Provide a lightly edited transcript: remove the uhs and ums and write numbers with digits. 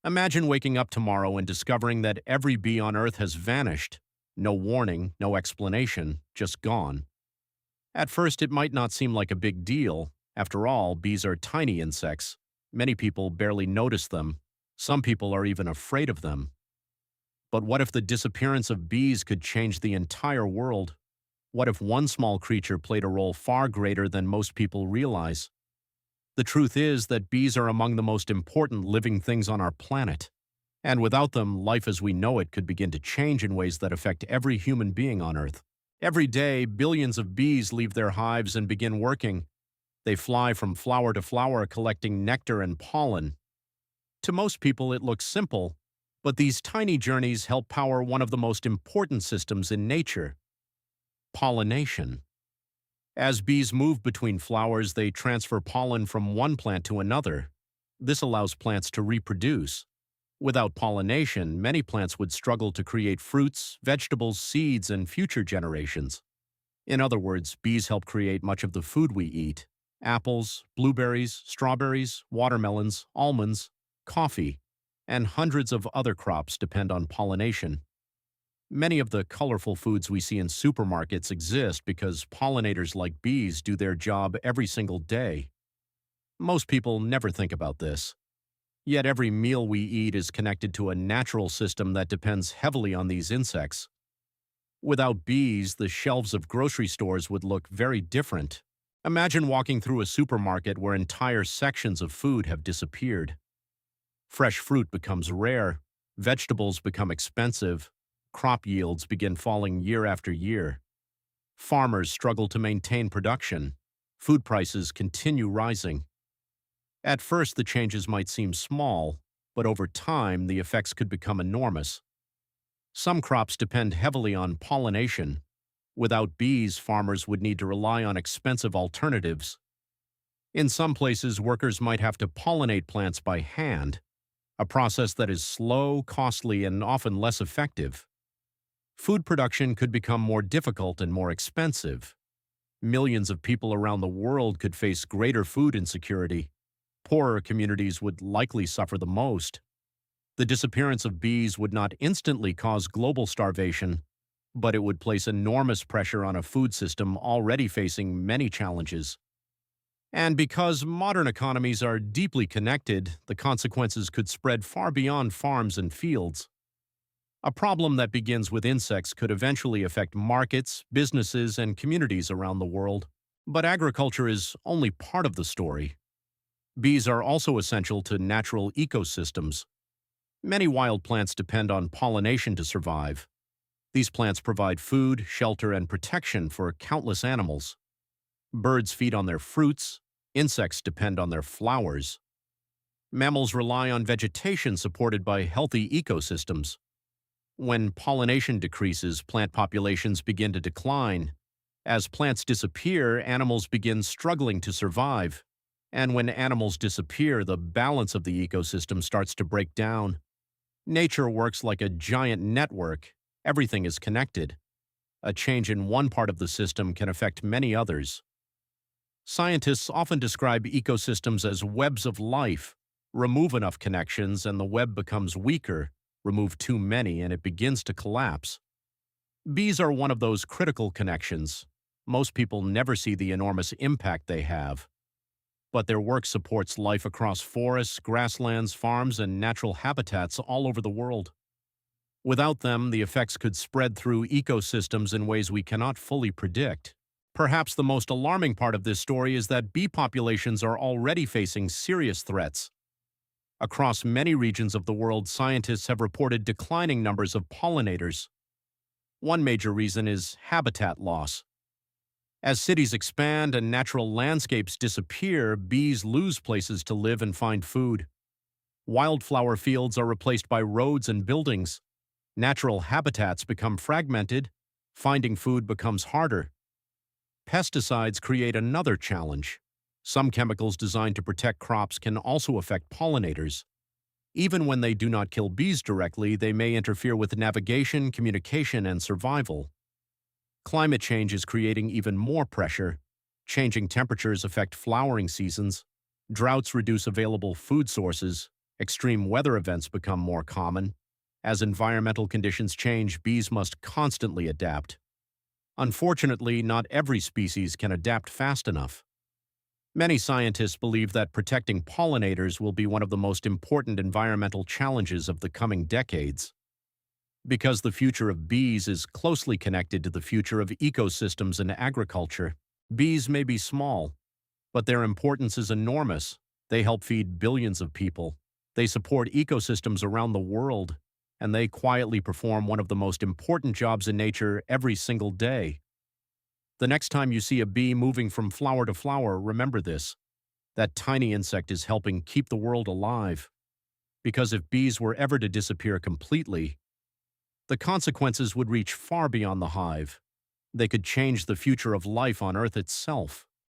Imagine waking up tomorrow and discovering that every bee on Earth has vanished. No warning, no explanation, just gone. At first, it might not seem like a big deal. After all, bees are tiny insects. Many people barely notice them. Some people are even afraid of them. But what if the disappearance of bees could change the entire world? What if one small creature played a role far greater than most people realize? The truth is that bees are among the most important living things on our planet. And without them, life as we know it could begin to change in ways that affect every human being on Earth. Every day, billions of bees leave their hives and begin working. They fly from flower to flower collecting nectar and pollen. To most people, it looks simple, but these tiny journeys help power one of the most important systems in nature: pollination. As bees move between flowers, they transfer pollen from one plant to another. This allows plants to reproduce. Without pollination, many plants would struggle to create fruits, vegetables, seeds, and future generations. In other words, bees help create much of the food we eat: apples, blueberries, strawberries, watermelons, almonds, coffee, and hundreds of other crops depend on pollination. Many of the colorful foods we see in supermarkets exist because pollinators like bees do their job every single day. Most people never think about this. Yet every meal we eat is connected to a natural system that depends heavily on these insects. Without bees, the shelves of grocery stores would look very different. Imagine walking through a supermarket where entire sections of food have disappeared. Fresh fruit becomes rare, vegetables become expensive, crop yields begin falling year after year. Farmers struggle to maintain production. Food prices continue rising. At first, the changes might seem small, but over time, the effects could become enormous. Some crops depend heavily on pollination. Without bees, farmers would need to rely on expensive alternatives. In some places, workers might have to pollinate plants by hand, a process that is slow, costly, and often less effective. Food production could become more difficult and more expensive. Millions of people around the world could face greater food insecurity. Poorer communities would likely suffer the most. The disappearance of bees would not instantly cause global starvation, but it would place enormous pressure on a food system already facing many challenges. And because modern economies are deeply connected, the consequences could spread far beyond farms and fields. A problem that begins with insects could eventually affect markets, businesses, and communities around the world. But agriculture is only part of the story. Bees are also essential to natural ecosystems. Many wild plants depend on pollination to survive. These plants provide food, shelter, and protection for countless animals. Birds feed on their fruits. Insects depend on their flowers. Mammals rely on vegetation supported by healthy ecosystems. When pollination decreases, plant populations begin to decline. As plants disappear, animals begin struggling to survive. And when animals disappear, the balance of the ecosystem starts to break down. Nature works like a giant network. Everything is connected. A change in one part of the system can affect many others. Scientists often describe ecosystems as webs of life. Remove enough connections and the web becomes weaker. Remove too many and it begins to collapse. Bees are one of those critical connections. Most people never see the enormous impact they have. But their work supports life across forests, grasslands, farms, and natural habitats all over the world. Without them, the effects could spread through ecosystems in ways we cannot fully predict. Perhaps the most alarming part of this story is that bee populations are already facing serious threats. Across many regions of the world, scientists have reported declining numbers of pollinators. One major reason is habitat loss. As cities expand and natural landscapes disappear, bees lose places to live and find food. Wildflower fields are replaced by roads and buildings. Natural habitats become fragmented. Finding food becomes harder. Pesticides create another challenge. Some chemicals designed to protect crops can also affect pollinators. Even when they do not kill bees directly, they may interfere with navigation, communication, and survival. Climate change is creating even more pressure. Changing temperatures affect flowering seasons. Droughts reduce available food sources, Extreme weather events become more common. As environmental conditions change, bees must constantly adapt. Unfortunately, not every species can adapt fast enough. Many scientists believe that protecting pollinators will be one of the most important environmental challenges of the coming decades. Because the future of bees is closely connected to the future of ecosystems and agriculture, bees may be small, but their importance is enormous. They help feed billions of people. They support ecosystems around the world, and they quietly perform one of the most important jobs in nature every single day. The next time you see a bee moving from flower to flower, remember this. That tiny insect is helping keep the world alive. Because if bees were ever to disappear completely, the consequences would reach far beyond the hive. They could change the future of life on Earth itself.